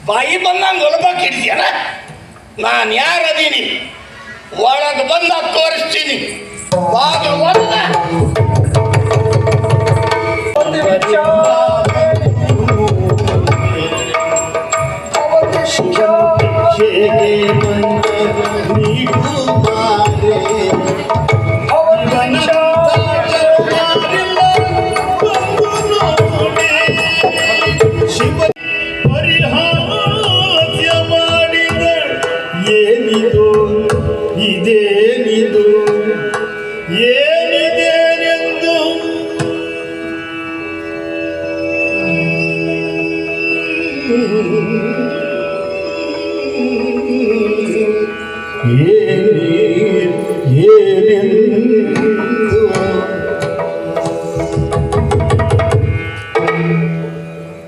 ಬಾಯಿ ಬಂದಂಗೆ ಒಲಬಕ್ಕೆ ಹಿಡ್ತೀಯನ? ನಾನು ಯಾರದೀನಿ? ಒಳಗೆ ಬಂದ ತೋರಿಸ್ತೀನಿ. ಬಾಗ ಒಂದ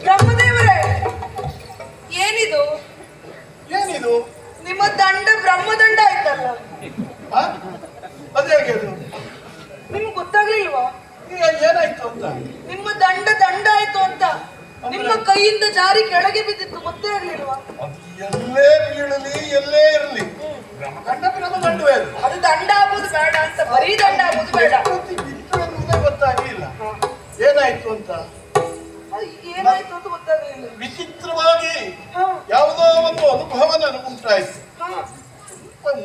ಬ್ರಹ್ಮದೇವರೇ, ಏನಿದು? ಏನಿದು? ನಿಮ್ಮ ದಂಡ ಬ್ರಹ್ಮದಂಡ ಆಯ್ತಲ್ಲ, ಅದೇ ಅದು ನಿಮ್ಗೆ ಗೊತ್ತಾಗ್ಲಿಲ್ವಾ? ಏನಾಯ್ತು ಅಂತ? ನಿಮ್ಮ ದಂಡ ಆಯ್ತು ಅಂತ ನಿಮ್ಮ ಕೈಯಿಂದ ಜಾರಿ ಕೆಳಗೆ ಬಿದ್ದಿತ್ತು, ಗೊತ್ತೇ ಆಗ್ಲಿಲ್ವಾ? ಎಲ್ಲೇ ಬೀಳಲಿ ಎಲ್ಲೇ ಇರಲಿ ಬ್ರಹ್ಮದಂಡವೇ ಅದು ದಂಡ ಆಗುದು ಬೇಡ ಅಂತ, ಬರೀ ದಂಡ ಆಗುದು ಬೇಡ. ಗೊತ್ತಾಗ್ಲಿಲ್ಲ ಏನಾಯ್ತು ಅಂತ. ಏನಾಯ್ತು ಅಂತ ಗೊತ್ತಾಗ್ಲಿಲ್ಲ. ವಿಚಿತ್ರವಾಗಿ ಯಾವುದೋ ಒಂದು ಅನುಭವ ನನಗುಂಟಾಯ್ತು.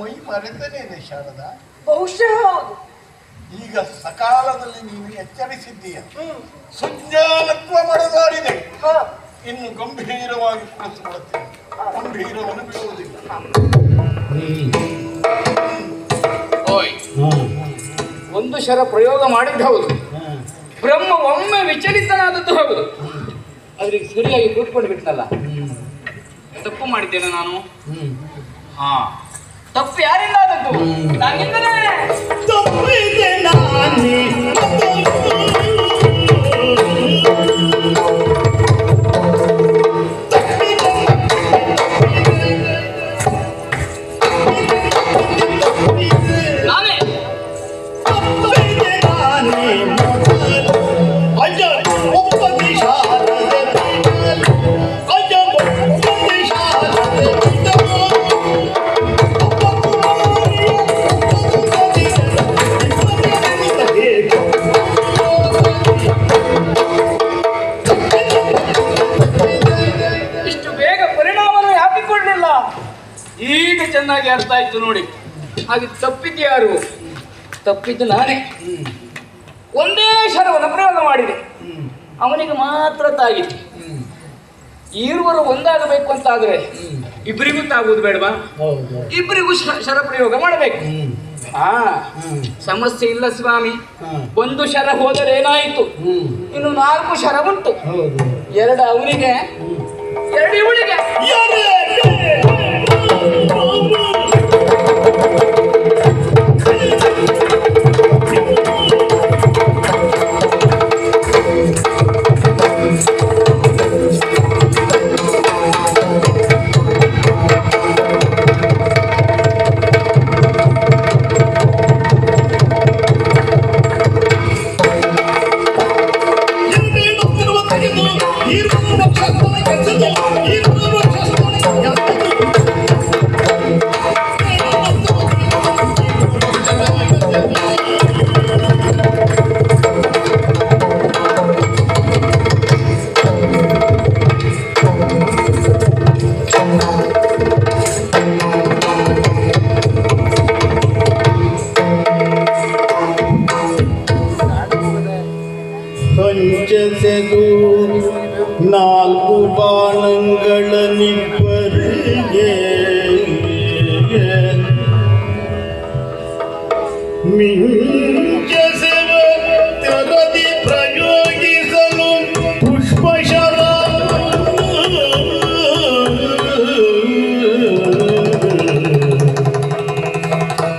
ಮೈ ಮರೆತೇನೆ ಇದೆ ಶಾರದಾ. ಬಹುಶಃ ಹೌದು. ಈಗ ಸಕಾಲದಲ್ಲಿ ನೀನು ಎಚ್ಚರಿಸಿದ್ದೀಯ. ಸುಜ್ಞಾನತ್ವ ಮಡದಾಡಿದೆ. ಇನ್ನು ಗಂಭೀರವಾಗಿ ಕುಳಿತುಕೊಳ್ಳುತ್ತೇನೆ. ಗಂಭೀರವನ್ನು ಬಿಡುವುದಿಲ್ಲ. ಓಯ್, ಒಂದು ಶರ ಪ್ರಯೋಗ ಮಾಡಿದ್ದು ಹೌದು, ಬ್ರಹ್ಮ ಒಮ್ಮೆ ವಿಚಲಿತನಾದದ್ದು ಹೌದು, ಆದ್ರೆ ಸರಿಯಾಗಿ ಕೂತ್ಕೊಂಡು ಬಿಟ್ಟನಲ್ಲ. ತಪ್ಪು ಮಾಡಿದ್ದೇನೆ ನಾನು. ಹಾ, ತಪ್ಪು ಯಾರಿಂದ ಆದದ್ದು? ನಾನಿಂದಲೇ. ತಪ್ಪಿದೆ ನಾನೇ. ಈಗ ಚೆನ್ನಾಗಿ ಅರ್ಥ ಆಯ್ತು ನೋಡಿ. ಹಾಗೆ ತಪ್ಪಿದ್ದು ಯಾರು? ತಪ್ಪಿದ್ದು ನಾನೇ. ಒಂದೇ ಶರವನ್ನು ಪ್ರಯೋಗ ಮಾಡಿದೆ, ಅವನಿಗೆ ಮಾತ್ರ ತಾಗಿದೆ. ಇರುವರು ಒಂದಾಗಬೇಕು ಅಂತ ಆದ್ರೆ ಇಬ್ಬರಿಗೂ ತಾಗುವುದು ಬೇಡವಾ? ಇಬ್ಬರಿಗೂ ಶರ ಪ್ರಯೋಗ ಮಾಡಬೇಕು. ಸಮಸ್ಯೆ ಇಲ್ಲ ಸ್ವಾಮಿ. ಒಂದು ಶರ ಹೋದರೆ ಏನಾಯಿತು? ಇನ್ನು 4 ಶರ ಉಂಟು. 2 ಅವನಿಗೆ, 2 ಇವಳಿಗೆ. ಪಂಚಸೆದು 4 ಬಾಣಗಳನ್ನಿಬ್ಬರಿಗೆ ಮಿಂಚಸೆವ ತೆರದಿ ಪ್ರಯೋಗಿಸಲು ಪುಷ್ಪಶರ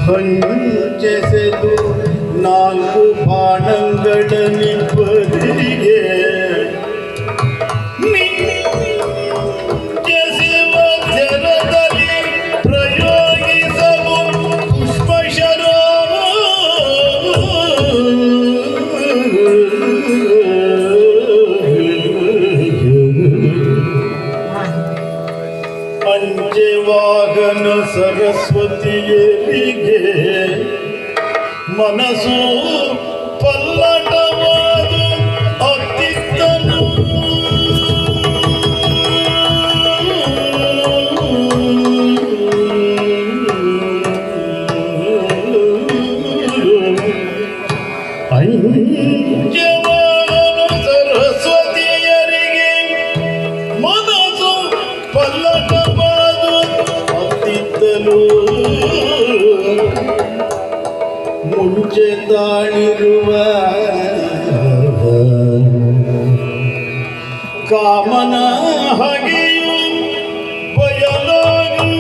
ಪಂಚಸೆದು 4 ಬಾಣಗಳನ್ನಿಬ್ಬರಿಗೆ ಮಿಂಚಸೆವ ನಿರ್ವಾಹನ ಸರಸ್ವತಿಯರಿಗೆ ಮನಸ್ಸು ಪಲ್ಲಟವಾದ ಅತ್ತಿತ್ತನು ಅಂಜವಾನ ಸರಸ್ವತಿಯರಿಗೆ ಮನಸ್ಸು ಪಲ್ಲಟವಾದ ಅತ್ತಿತ್ತನು ಮುಂಚೆ ತಾಳಿರುವ ಕಾಮನ ಹಗೆಯು ಬಯಲಾಗಿ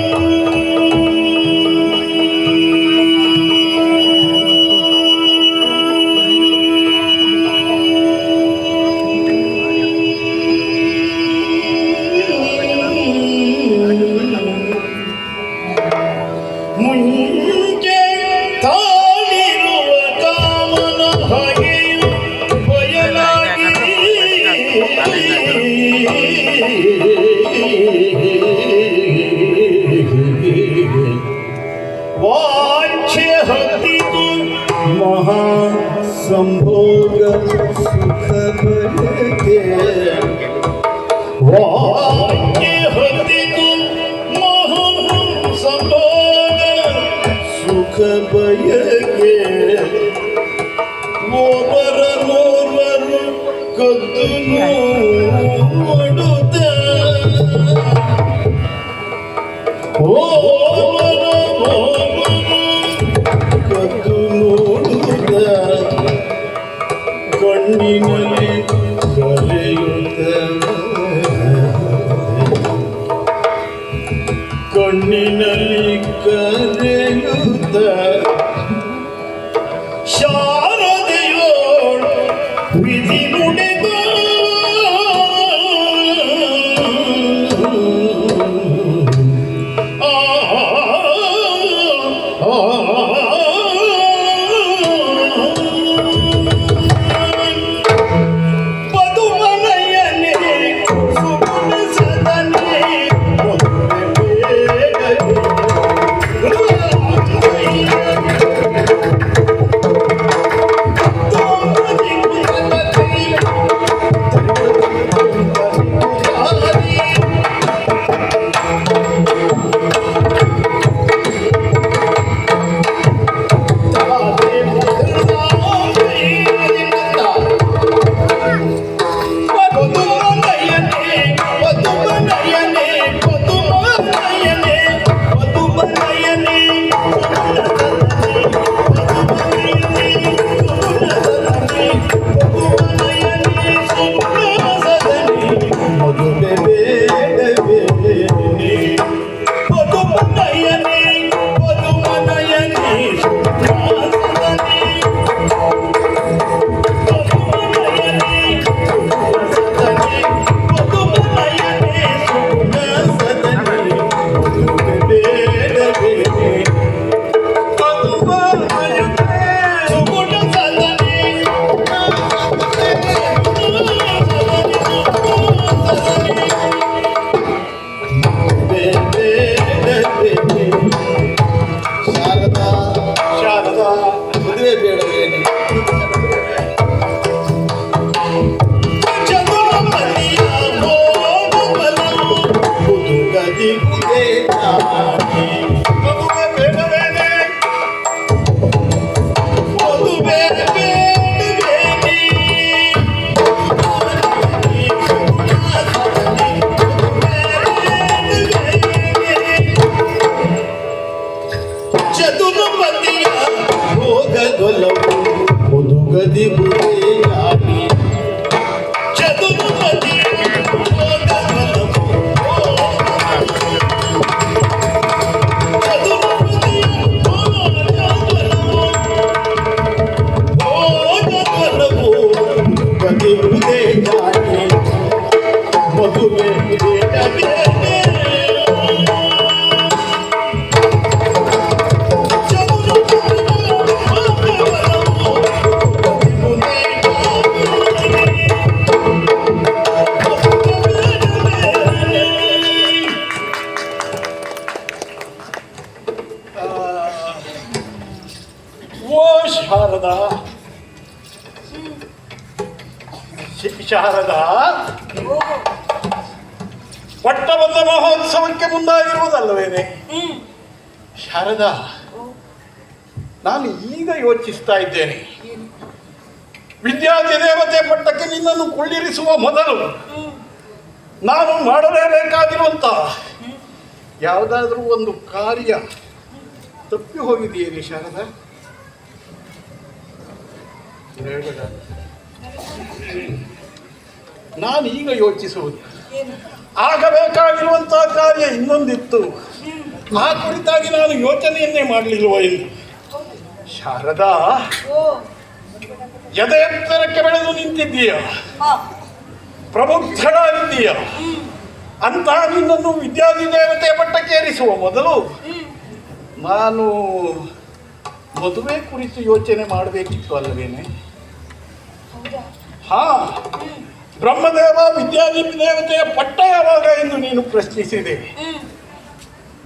ಮುಂಚೆ ತಾಳಿರುವ ಕಾಮನ ಹಗೆಯು ಬಯಲಾಗಿ ವಾಚ್ಯ ಹತ್ತಿತು ಮಹಾ ಸಂಭೋಗ ಸುಖ ಬಯಕೆ ವಾಚ್ಯ ಹತ್ತಿತು ಮಹಾ ಸಂಭೋಗ ಸುಖ ಬಯಕೆ ಓರ್ವರನೋರ್ವರು ಕದ್ದು ನೋಡುತ್ತ ಕದ್ದು ನೋಡುತ್ತ ಕಣ್ಣಿನಲ್ಲಿ ಕರೆಯುತ್ತ ಕಣ್ಣಿನಲ್ಲಿ ಕರೆಯುತ್ತ ಶಾರದೆಯೋಳ್ ವಿಧಿ ನುಡಿದ ಪದುಮನಯನೆ ಸುಗುಣ ಸದನೆ ಚತುರ್ಪತಿಯ ಭೋಗದೊಲವು ಮುದುಗದಿ ಬುದೆಯಾಗಿ ಚತುರ್ಪತಿಯ ಭೋಗದೊಲವು ಶಾರದಾ ಶಾರದಾ, ಓ ಪಟ್ಟಬಂಧ ಮಹೋತ್ಸವಕ್ಕೆ ಮುಂದಾಗಿರುವುದಲ್ಲವೇನೆ? ಶಾರದಾ, ನಾನು ಈಗ ಯೋಚಿಸ್ತಾ ಇದ್ದೇನೆ, ವಿದ್ಯಾರ್ಥಿ ದೇವತೆ ಪಟ್ಟಕ್ಕೆ ನಿನ್ನನ್ನು ಕೊಳ್ಳಿರಿಸುವ ಮೊದಲು ನಾನು ಮಾಡಲೇಬೇಕಾಗಿರುವಂತ ಯಾವುದಾದ್ರೂ ಒಂದು ಕಾರ್ಯ ತಪ್ಪಿ ಹೋಗಿದೆಯೇನೆ ಶಾರದಾ? ಹೇಳ್ಬೇಡ. ನಾನು ಈಗ ಯೋಚಿಸುವುದು, ಏನು? ಆಗಬೇಕಾಗಿರುವಂತಹ ಕಾರ್ಯ ಇನ್ನೊಂದಿತ್ತು, ಆ ಕುರಿತಾಗಿ ನಾನು ಯೋಚನೆಯನ್ನೇ ಮಾಡಲಿಲ್ವ ಎಂದು. ಶಾರದಾ, ಓ ಎದೆ ಎತ್ತರಕ್ಕೆ ಬೆಳೆದು ನಿಂತಿದ್ದೀಯ, ಹಾ ಪ್ರಬುದ್ಧಳಾಗಿದ್ದೀಯ. ಅಂತ ನಿನ್ನನ್ನು ವಿದ್ಯಾರ್ಥಿ ದೇವತೆ ಪಟ್ಟಕ್ಕೇರಿಸುವ ಮೊದಲು ನಾನು ಮದುವೆ ಕುರಿತು ಯೋಚನೆ ಮಾಡಬೇಕಿತ್ತು ಅಲ್ಲವೇನೆ? ಹೌದಾ? ಹಾ, ಬ್ರಹ್ಮದೇವ ವಿದ್ಯಾರ್ಥಿ ದೇವತೆಯ ಪಟ್ಟ ಯಾವಾಗ ಎಂದು ನೀನು ಪ್ರಶ್ನಿಸಿದೆ.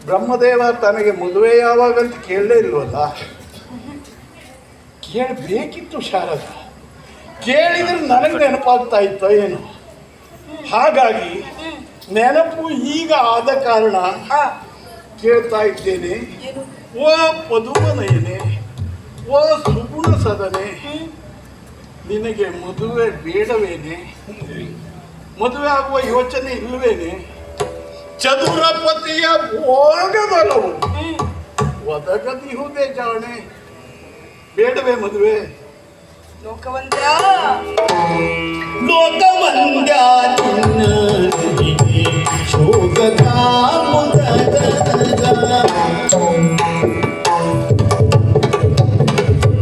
ಬ್ರಹ್ಮದೇವ ತನಗೆ ಮದುವೆ ಯಾವಾಗ ಅಂತ ಕೇಳಲೇ ಇಲ್ವಲ್ಲ? ಕೇಳಬೇಕಿತ್ತು ಶಾರದ, ಕೇಳಿದ್ರೆ ನನಗೆ ನೆನಪಾಗ್ತಾ ಇತ್ತೋ ಏನು. ಹಾಗಾಗಿ ನೆನಪು ಈಗ ಆದ ಕಾರಣ ಹಾ ಕೇಳ್ತಾ ಇದ್ದೇನೆ. ಏನು? ಓ ಪದುವನಯನೆ, ಓ ಸುಗುಣ ಸದನೆ, ನಿನಗೆ ಮದುವೆ ಬೇಡವೇನೆ? ಮದುವೆ ಆಗುವ ಯೋಚನೆ ಇಲ್ಲವೇನೆ? ಚದುರಪತಿಯ ಭೋಗದಲವು ಒದಗದಿಹುದೇ ಜಾಣೆ, ಬೇಡವೇ ಮದುವೆ? ಲೋಕವಂದ್ಯ ಲೋಕವಂದ್ಯ ಶೋಕದ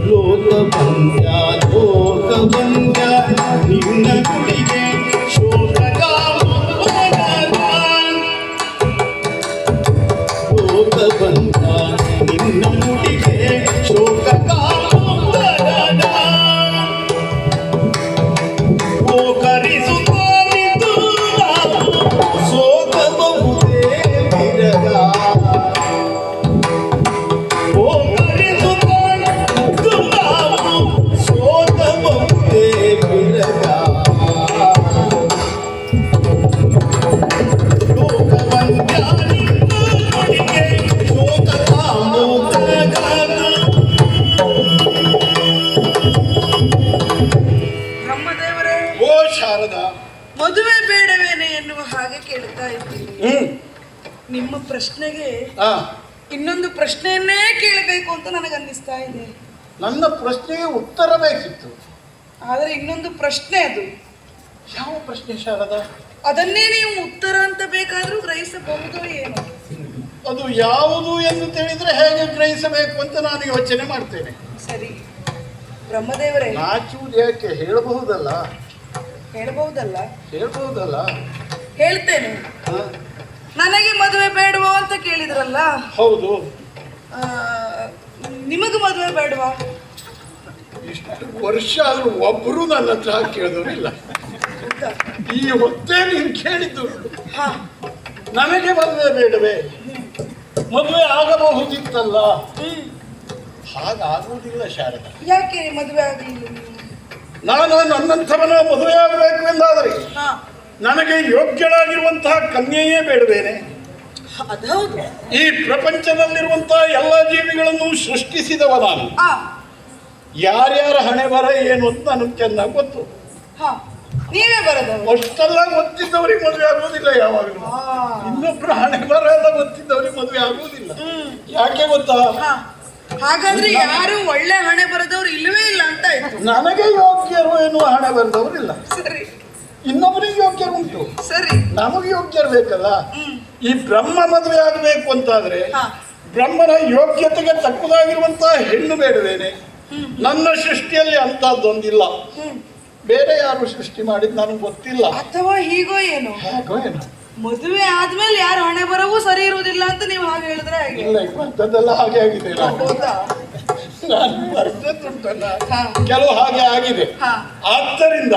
ಲೋಕವಂದ್ಯ ಲೋಕವಂದ್ಯ ನಿನ್ನ ಗುಡಿಗೆ ಶೋಕದ ಲೋಕವಂದ್ಯ ನಿನ್ನ ಗುಡಿಗೆ ಶೋಕದ ಬ್ರಹ್ಮದೇವರೇ, ಓ ಶಾರದಾ, ಮದುವೆ ಬೇಡವೇನೆ ಎನ್ನುವ ಹಾಗೆ ಕೇಳ್ತಾ ಇದ್ದೀನಿ. ನಿಮ್ಮ ಪ್ರಶ್ನೆಗೆ ಆ, ಇನ್ನೊಂದು ಪ್ರಶ್ನೆಯನ್ನೇ ಕೇಳಬೇಕು ಅಂತ ನನಗೆ ಅನ್ನಿಸ್ತಾ ಇದೆ. ನನ್ನ ಪ್ರಶ್ನೆಗೆ ಉತ್ತರ ಬೇಕಿತ್ತು. ಆದರೆ ಇನ್ನೊಂದು ಪ್ರಶ್ನೆ ಅದು. ಯಾವ ಪ್ರಶ್ನೆ ಶಾರದಾ? ಅದನ್ನೇ ನೀವು ಉತ್ತರ ಅಂತ ಬೇಕಾದ್ರೂ ಗ್ರಹಿಸಬಹುದು ಏನು? ಅದು ಯಾವುದು ಎಂದು ತಿಳಿದ್ರೆ ಹೇಗೆ ಗ್ರಹಿಸಬೇಕು ಅಂತ ನಾನು ಯೋಚನೆ ಮಾಡ್ತೇನೆ. ಸರಿ ಬ್ರಹ್ಮದೇವರೇ, ನಾಚುವುದು ಯಾಕೆ? ಹೇಳಬಹುದಲ್ಲ, ಹೇಳ್ಬಹುದಲ್ಲ? ಹೇಳ್ಬಹುದಲ್ಲ. ಹೇಳ್ತೇನೆ. ಹ? ನನಗೆ ಮದುವೆ ಬೇಡವೋ ಅಂತ ಕೇಳಿದ್ರಲ್ಲ, ಹೌದು. ಆ, ನಿಮಗೆ ಮದುವೆ ಬೇಡವಾ? ಇಷ್ಟು ವರ್ಷ ಆದ್ರೂ ಒಬ್ಬರು ನನ್ನ ಹತ್ರ ಕೇಳಿದವರಿಲ್ಲ. ಹೌದಾ? ಈ ಹೊತ್ತೇ ನೀನು ಕೇಳಿದ್ದು. ಹಾ ನನಗೆ ಮದುವೆ ಬೇಡವೇ? ಮದುವೆ ಆಗಬಹುದಿತ್ತಲ್ಲ. ಹಾಗಾಗುವುದಿಲ್ಲ ಶಾರದಾ. ಯಾಕೆ ಮದುವೆ ಆಗಲಿಲ್ಲ ನೀವು? ನಾನು ನನ್ನಂಥವನ ಮದುವೆ ಆಗಬೇಕು ಎಂದಾದರೆ ಹಾ ನನಗೆ ಯೋಗ್ಯಳಾಗಿರುವಂತಹ ಕನ್ಯೆಯೇ ಬೇಡವೇನೆ? ಅದೌದು. ಈ ಪ್ರಪಂಚದಲ್ಲಿರುವಂತಹ ಎಲ್ಲ ಜೀವಿಗಳನ್ನು ಸೃಷ್ಟಿಸಿದವ ನಾನು. ಆ ಯಾರ್ಯಾರ ಹಣೆ ಬರ ಏನು ಅಂತ ನನಗೆ ಚೆನ್ನಾಗಿ ಗೊತ್ತು. ಹಾ ನೀವೇ ಬರದವರು. ಅಷ್ಟೆಲ್ಲ ಗೊತ್ತಿದ್ದವ್ರಿಗೆ ಮದುವೆ ಆಗುವುದಿಲ್ಲ ಯಾವಾಗಲೂ. ಇನ್ನೊಬ್ರು ಹಣೆ ಬರ ಎಲ್ಲ ಗೊತ್ತಿದ್ದವ್ರಿಗೆ ಮದುವೆ ಆಗುವುದಿಲ್ಲ. ಯಾಕೆ ಗೊತ್ತಾ? ಹಾ ಹಾಗಾದ್ರೆ ಯಾರು ಒಳ್ಳೆ ಹಣೆ ಬರದವ್ರು ಇಲ್ಲವೇ ಇಲ್ಲ ಅಂತ ಆಯ್ತು. ನನಗೆ ಯೋಗ್ಯರು ಎನ್ನುವ ಹಣೆ ಬರೆದವರಿಲ್ಲ. ಸರಿ ಇನ್ನೊಬ್ಬರಿಗೆ ಯೋಗ್ಯರು ಉಂಟು, ಸರಿ. ನಮಗೆ ಯೋಗ್ಯರು ಬೇಕಲ್ಲ. ಈ ಬ್ರಹ್ಮ ಮದುವೆ ಆಗಬೇಕು ಅಂತಾದ್ರೆ ಹಾ ಬ್ರಹ್ಮನ ಯೋಗ್ಯತೆಗೆ ತಕ್ಕದಾಗಿರುವಂತಹ ಹೆಣ್ಣು ಬೇಡವೇನೆ? ನನ್ನ ಸೃಷ್ಟಿಯಲ್ಲಿ ಅಂತಹದ್ದೊಂದಿಲ್ಲ. ಬೇರೆ ಯಾರು ಸೃಷ್ಟಿ ಮಾಡಿದ್ ನನಗೆ ಗೊತ್ತಿಲ್ಲ. ಅಥವಾ ಹೀಗೋ ಏನು, ಹೇಗೋ ಏನು, ಮದುವೆ ಆದ್ಮೇಲೆ ಯಾರು ಹಣೆ ಬರವೂ ಸರಿ ಇರುವುದಿಲ್ಲ ಅಂತ ನೀವು ಹಾಗೆ ಹೇಳಿದ್ರೆ ಹಾಗೆ. ಇಲ್ಲ ಅಂಥದ್ದೆಲ್ಲ ಹಾಗೆ ಆಗಿದೆ. ಹೌದಾ? ನಾನು ಬರ್ತುಂಟಲ್ಲ, ಹಾ. ಕೆಲವು ಹಾಗೆ ಆಗಿದೆ. ಹಾ ಆದ್ದರಿಂದ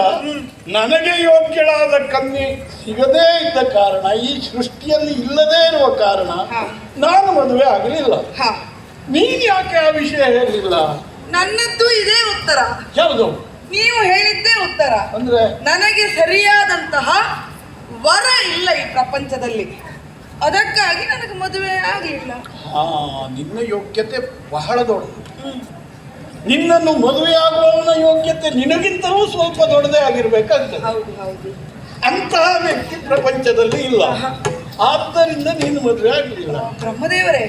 ನನಗೆ ಯೋಗ್ಯಳಾದ ಕನ್ಯೆ ಸಿಗದೇ ಇದ್ದ ಕಾರಣ, ಈ ಸೃಷ್ಟಿಯಲ್ಲಿ ಇಲ್ಲದೇ ಇರುವ ಕಾರಣ ಹಾ. ನಾನು ಮದುವೆ ಆಗಲಿಲ್ಲ. ಹಾ ನೀನು ಯಾಕೆ ಆ ವಿಷಯ ಹೇಳಿಲ್ಲ? ನನ್ನದ್ದು ಇದೇ ಉತ್ತರ. ಯಾವುದು? ನೀವು ಹೇಳಿದ್ದೇ ಉತ್ತರ. ಅಂದ್ರೆ ನನಗೆ ಸರಿಯಾದಂತಹ ವರ ಇಲ್ಲ ಈ ಪ್ರಪಂಚದಲ್ಲಿ, ಅದಕ್ಕಾಗಿ ನನಗೆ ಮದುವೆ ಆಗಲಿಲ್ಲ. ನಿನ್ನ ಯೋಗ್ಯತೆ ಬಹಳ ದೊಡ್ಡದು. ನಿನ್ನನ್ನು ಮದುವೆಯಾಗುವವನ ಯೋಗ್ಯತೆ ನಿನಗಿಂತಲೂ ಸ್ವಲ್ಪ ದೊಡ್ಡದೇ ಆಗಿರ್ಬೇಕಾಗ್ತದೆ. ಹೌದು ಹೌದು. ಅಂತಹ ವ್ಯಕ್ತಿ ಪ್ರಪಂಚದಲ್ಲಿ ಇಲ್ಲ. ಆದ್ದರಿಂದ ನೀನು ಮದುವೆ ಆಗಲಿಲ್ಲ. ಬ್ರಹ್ಮದೇವರೇ,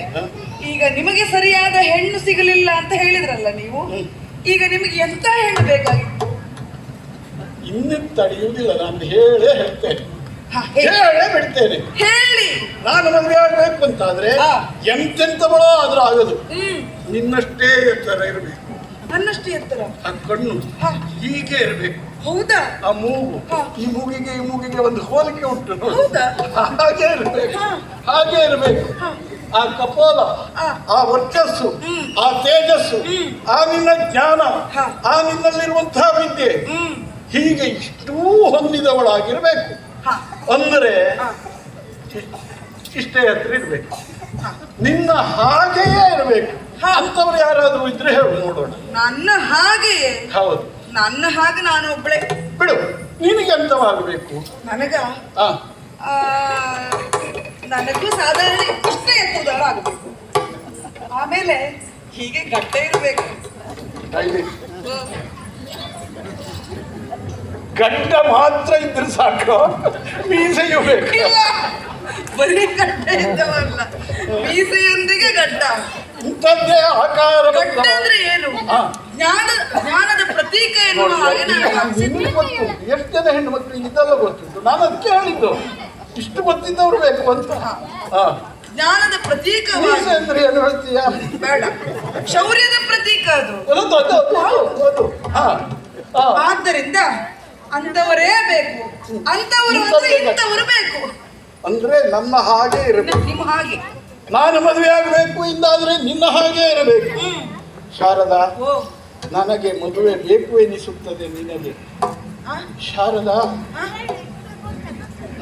ಈಗ ನಿಮಗೆ ಸರಿಯಾದ ಹೆಣ್ಣು ಸಿಗಲಿಲ್ಲ ಅಂತ ಹೇಳಿದ್ರಲ್ಲ ನೀವು, ಈಗ ನಿಮಗೆ ಎಂತ ಹೆಣ್ಣು ಬೇಕಾಗಿತ್ತು? ಇನ್ನು ತಡೆಯುವುದಿಲ್ಲ, ನಾನು ಹೇಳೇ ಹೇಳ್ತೇನೆ, ಹೇಳೇ ಬಿಡ್ತೇನೆ. ಹೇಳಿ. ನಾನು ಮದುವೆ ಆಗ್ಬೇಕು ಅಂತಾದ್ರೆ ಎಂತೆಂತವಳೋ ಆದ್ರೂ ಆಗದು. ನಿನ್ನಷ್ಟೇ ಎತ್ತರ ಇರಬೇಕು. ನನ್ನಷ್ಟೇ ಎತ್ತರ. ಆ ಕಣ್ಣು ಹೀಗೆ ಇರಬೇಕು. ಹೌದಾ? ಆ ಮೂಗು, ಈ ಮೂಗಿಗೆ ಒಂದು ಹೋಲಿಕೆ ಉಂಟು, ಹೌದಾ? ಹಾಗೆ ಇರಬೇಕು, ಹಾಗೆ ಇರಬೇಕು. ಆ ಕಪೋಲ, ಆ ವರ್ಚಸ್ಸು, ಆ ತೇಜಸ್ಸು, ಆ ನಿನ್ನ ಜ್ಞಾನ, ಆ ನಿನ್ನಲ್ಲಿರುವಂತಹ ವಿದ್ಯೆ, ಹೀಗೆ ಇಷ್ಟೂ ಹೊಂದಿದವಳಾಗಿರ್ಬೇಕು. ಅಂದರೆ ಇಷ್ಟೇ ಹತ್ರ ಇರ್ಬೇಕು. ನಿನ್ನ ಹಾಗೆಯೇ ಇರಬೇಕು. ಅಂತವ್ರು ಯಾರಾದ್ರೂ ಇದ್ರೆ ಹೇಳು ನೋಡೋಣ. ನನ್ನ ಹಾಗೆಯೇ? ಹೌದು, ನನ್ನ ಹಾಗೆ ನಾನು ಒಬ್ಳೆ. ಬಿಡು, ನಿನಗೆ ಎಂತವಾಗಬೇಕು? ನನಗ ನನಗೂ ಸಾಧಾರಣ ಇಷ್ಟೇ ಎತ್ತುದಾರ ಆಗಬೇಕು. ಆಮೇಲೆ ಹೀಗೆ ಗಡ್ಡ ಇರಬೇಕು. ಗಡ್ಡ ಮಾತ್ರ ಇದ್ರೆ ಸಾಕು, ಮೀಸೆಯೂ ಬೇಕು. ಬರೀ ಗಡ್ಡ ಇದ್ದವಲ್ಲ, ಮೀಸೆಯೊಂದಿಗೆ ಗಡ್ಡ. ಇಂಥದ್ದೇ ಆಕಾರ. ಗಡ್ಡ ಅಂದ್ರೆ ಏನು? ಜ್ಞಾನದ ಪ್ರತೀಕ ಎನ್ನುವ ಹಾಗೆ ನಿನಗೆ ಗೊತ್ತು. ಎಷ್ಟು ಜನ ಹೆಣ್ಣು ಮಕ್ಕಳಿಗೆ ಇದೆಲ್ಲ ಗೊತ್ತಿತ್ತು. ನಾನು ಅದಕ್ಕೆ ಹೇಳಿದ್ದು ಇಷ್ಟು ಗೊತ್ತಿದ್ದವ್ರು ಬೇಕು ಅಂತ. ಜ್ಞಾನದ ಪ್ರತೀಕ ಅಂದ್ರೆ ಏನು ಹೇಳ್ತೀಯ? ಬೇಡ, ಶೌರ್ಯದ ಪ್ರತೀಕ ಅದು. ಆದ್ದರಿಂದ ಅಂತವರೇ ಬೇಕು. ಅಂತವರು ಅಂದ್ರೆ ಇಂಥವರು ಬೇಕು. ಅಂದ್ರೆ ನನ್ನ ಹಾಗೆ ಇರಬೇಕು. ನಿಮ್ಮ ಹಾಗೆ ನಾನು ಮದುವೆ ಆಗಬೇಕು ಇಂದಾದ್ರೆ ನಿನ್ನ ಹಾಗೆ ಇರಬೇಕು. ಶಾರದಾ, ನನಗೆ ಮದುವೆ ಬೇಕು ಎನಿಸುತ್ತದೆ ನಿನಗೆ. ಶಾರದಾ,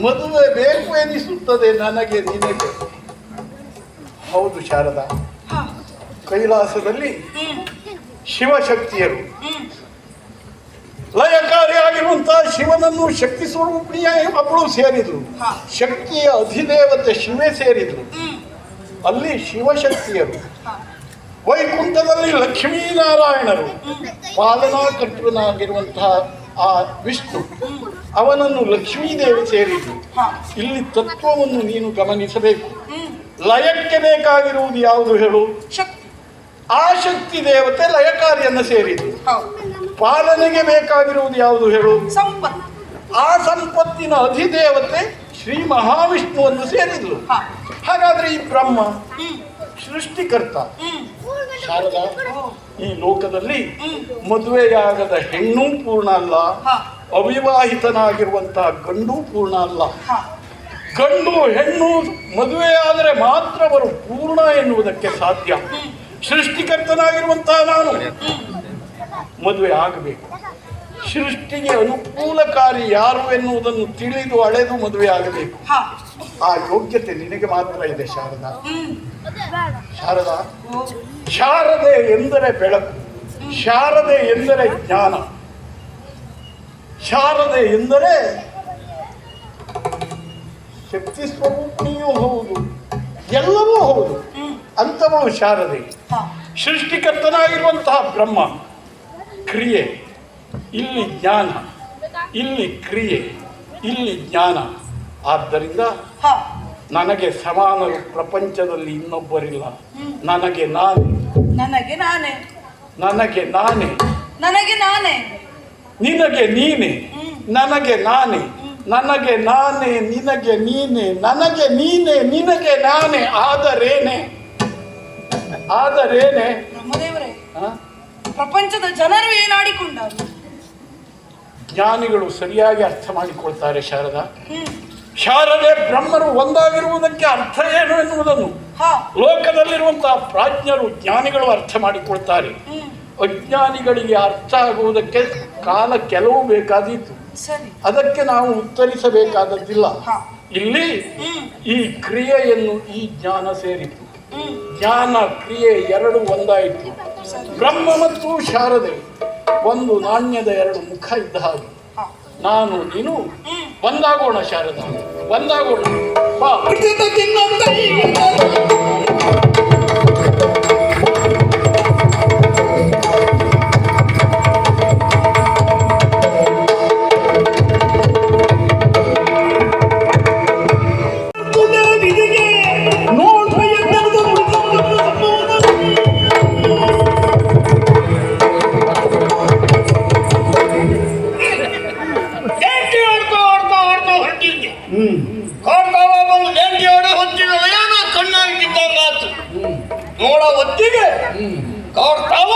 ಮದುವೆ ಬೇಕು ಎನಿಸುತ್ತದೆ ನನಗೆ ನಿನಗೆ. ಹೌದು ಶಾರದಾ, ಕೈಲಾಸದಲ್ಲಿ ಶಿವಶಕ್ತಿಯರು ಲಯಕಾರಿಯಾಗಿರುವಂತಹ ಶಿವನನ್ನು ಶಕ್ತಿ ಸ್ವರೂಪಿಣಿಯ ಒಬ್ಬಳು ಸೇರಿದ್ರು. ಶಕ್ತಿಯ ಅಧಿದೇವತೆ ಶಿವೇ ಸೇರಿದ್ರು. ಅಲ್ಲಿ ಶಿವಶಕ್ತಿಯರು, ವೈಕುಂಠದಲ್ಲಿ ಲಕ್ಷ್ಮೀನಾರಾಯಣರು, ಪಾಲನಾಕರ್ತನಾಗಿರುವಂತಹ ಆ ವಿಷ್ಣು, ಅವನನ್ನು ಲಕ್ಷ್ಮೀದೇವಿ ಸೇರಿದ್ರು. ಇಲ್ಲಿ ತತ್ವವನ್ನು ನೀನು ಗಮನಿಸಬೇಕು. ಲಯಕ್ಕೆ ಬೇಕಾಗಿರುವುದು ಯಾವುದು ಹೇಳು? ಆ ಶಕ್ತಿ ದೇವತೆ ಲಯಕಾರಿಯನ್ನು ಸೇರಿದ್ರು. ಪಾಲನೆಗೆ ಬೇಕಾಗಿರುವುದು ಯಾವುದು ಹೇಳು? ಸಂಪತ್ತು. ಆ ಸಂಪತ್ತಿನ ಅಧಿದೇವತೆ ಶ್ರೀ ಮಹಾವಿಷ್ಣುವನ್ನು ಸೇರಿದ್ರು. ಹಾಗಾದ್ರೆ ಈ ಬ್ರಹ್ಮ ಸೃಷ್ಟಿಕರ್ತ. ಶಾರದಾ, ಈ ಲೋಕದಲ್ಲಿ ಮದುವೆಯಾಗದ ಹೆಣ್ಣೂ ಪೂರ್ಣ ಅಲ್ಲ, ಅವಿವಾಹಿತನಾಗಿರುವಂತಹ ಗಂಡೂ ಪೂರ್ಣ ಅಲ್ಲ. ಗಂಡು ಹೆಣ್ಣು ಮದುವೆಯಾದರೆ ಮಾತ್ರ ಅವರು ಪೂರ್ಣ ಎನ್ನುವುದಕ್ಕೆ ಸಾಧ್ಯ. ಸೃಷ್ಟಿಕರ್ತನಾಗಿರುವಂತಹ ನಾನು ಮದುವೆ ಆಗಬೇಕು. ಸೃಷ್ಟಿಗೆ ಅನುಕೂಲಕಾರಿ ಯಾರು ಎನ್ನುವುದನ್ನು ತಿಳಿದು ಅಳೆದು ಮದುವೆ ಆಗಬೇಕು. ಆ ಯೋಗ್ಯತೆ ನಿನಗೆ ಮಾತ್ರ ಇದೆ ಶಾರದಾ. ಶಾರದಾ, ಶಾರದೆ ಎಂದರೆ ಬೆಳಕು, ಶಾರದೆ ಎಂದರೆ ಜ್ಞಾನ, ಶಾರದೆ ಎಂದರೆ ಶಕ್ತಿ ಸ್ವರೂಪಿಣಿಯೂ ಹೌದು, ಎಲ್ಲವೂ ಹೌದು. ಅಂಥವಳು ಶಾರದೆ. ಸೃಷ್ಟಿಕರ್ತನಾಗಿರುವಂತಹ ಬ್ರಹ್ಮ ಕ್ರಿಯೆ, ಇಲ್ಲಿ ಜ್ಞಾನ, ಇಲ್ಲಿ ಕ್ರಿಯೆ, ಇಲ್ಲಿ ಜ್ಞಾನ. ಆದ್ದರಿಂದ ನನಗೆ ಸಮಾನರು ಪ್ರಪಂಚದಲ್ಲಿ ಇನ್ನೊಬ್ಬರಿಲ್ಲ. ನನಗೆ ನಾನೇ, ನನಗೆ ನಾನೇ, ನನಗೆ ನಾನೇ, ನನಗೆ ನಾನೇ, ನಿನಗೆ ನೀನೆ, ನನಗೆ ನಾನೇ, ನನಗೆ ನಾನೇ, ನಿನಗೆ ನೀನೆ, ನನಗೆ ನೀನೆ, ನಿನಗೆ ನಾನೇ. ಆದರೇನೆ, ಆದರೇನೆ. ಬ್ರಹ್ಮದೇವರೇ, ಪ್ರಪಂಚದ ಜನರು ಏನಾಡಿಕೊಂಡರು? ಜ್ಞಾನಿಗಳು ಸರಿಯಾಗಿ ಅರ್ಥ ಮಾಡಿಕೊಳ್ತಾರೆ ಶಾರದಾ. ಶಾರದೆ ಬ್ರಹ್ಮರು ಒಂದಾಗಿರುವುದಕ್ಕೆ ಅರ್ಥ ಏನು ಎನ್ನುವುದನ್ನು ಲೋಕದಲ್ಲಿರುವಂತಹ ಪ್ರಾಜ್ಞರು ಜ್ಞಾನಿಗಳು ಅರ್ಥ ಮಾಡಿಕೊಳ್ತಾರೆ. ಅಜ್ಞಾನಿಗಳಿಗೆ ಅರ್ಥ ಆಗುವುದಕ್ಕೆ ಕಾಲ ಕೆಲವು ಬೇಕಾದೀತು. ಅದಕ್ಕೆ ನಾವು ಉತ್ತರಿಸಬೇಕಾದದ್ದಿಲ್ಲ. ಇಲ್ಲಿ ಈ ಕ್ರಿಯೆಯನ್ನು ಈ ಜ್ಞಾನ ಸೇರಿತು. ಜ್ಞಾನ ಕ್ರಿಯೆ ಎರಡು ಒಂದಾಯಿತು. ಬ್ರಹ್ಮ ಮತ್ತು ಶಾರದೆ ಒಂದು ನಾಣ್ಯದ ಎರಡು ಮುಖ ಇದ್ದ ಹಾಗೆ. ನಾನು ನೀನು ಒಂದಾಗೋಣ ಶಾರದಾ, ಒಂದಾಗೋಣ ಬಾ. ನೋಡ ಹೊತ್ತಿಗೆ ಕಾಡ್ತಾವ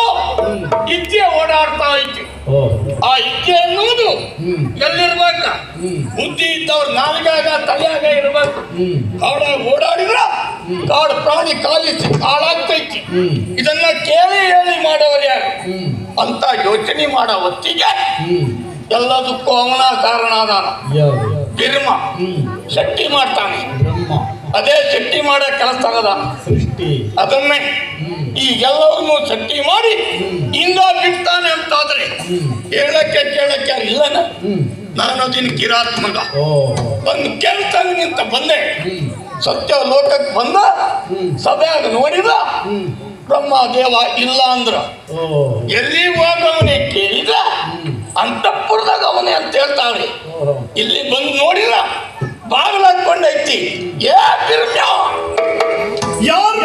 ಇಚ್ಛೆ ಓಡಾಡ್ತಾ ಇತ್ತು. ಆ ಇಚ್ಛೆ ಎನ್ನುವುದು ಎಲ್ಲಿರ್ಬೇಕ? ಬುದ್ಧಿ ಇದ್ದವ್ರ ನಾಲ್ಗಾಗ ತಲೆಯಾಗ ಇರ್ಬೇಕು. ಕಾಡ ಓಡಾಡಿದ್ರ ಕಾಡು ಪ್ರಾಣಿ ಕಾಲಿಸಿ ಕಾಡಾಗ್ತೈತಿ. ಇದನ್ನ ಕೇಳಿ ಹೇಳಿ ಮಾಡೋರು ಯಾರು ಅಂತ ಯೋಚನೆ ಮಾಡೋ ಹೊತ್ತಿಗೆ ಎಲ್ಲದಕ್ಕೂ ಅವನ ಕಾರಣ ಅದಾನ. ಬಿರ್ಮ ಶಕ್ತಿ ಮಾಡ್ತಾನೆ. ಅದೇ ಶಕ್ತಿ ಮಾಡೋ ಕೆಲಸ ಅದ ಸೃಷ್ಟಿ. ಅದನ್ನೇ ಈಗೆಲ್ಲವನ್ನೂ ಶಕ್ತಿ ಮಾಡಿ ಇಂದ ಬಿಡ್ತಾನೆ ಅಂತಾದ್ರೆ ಹೇಳಕ್ಕೆ ಕೇಳಕ್ಕೆ ಇಲ್ಲನ. ನಾನು ಅದನ್ನ ಕಿರಾತ್ ಮಗ ಬಂದು ಕೇಳ್ತಾನೆ ನಿಂತ ಬಂದೆ. ಸತ್ಯ ಲೋಕಕ್ಕೆ ಬಂದ ಸಭೆಯಾಗ ನೋಡಿದ ಬ್ರಹ್ಮ ದೇವ ಇಲ್ಲ ಅಂದ್ರ ಎಲ್ಲಿ ಹೋಗವನೇ ಕೇಳಿದ ಅಂತಃಪುರದಾಗ ಅವನೇ ಅಂತ ಹೇಳ್ತಾವ್ರಿ. ಇಲ್ಲಿ ಬಂದು ನೋಡಿದ ಬಾಗಿಲು ಹಾಕೊಂಡೈತಿ. ಏ ಬಿರ್ಮ್ಯ ಯಾರ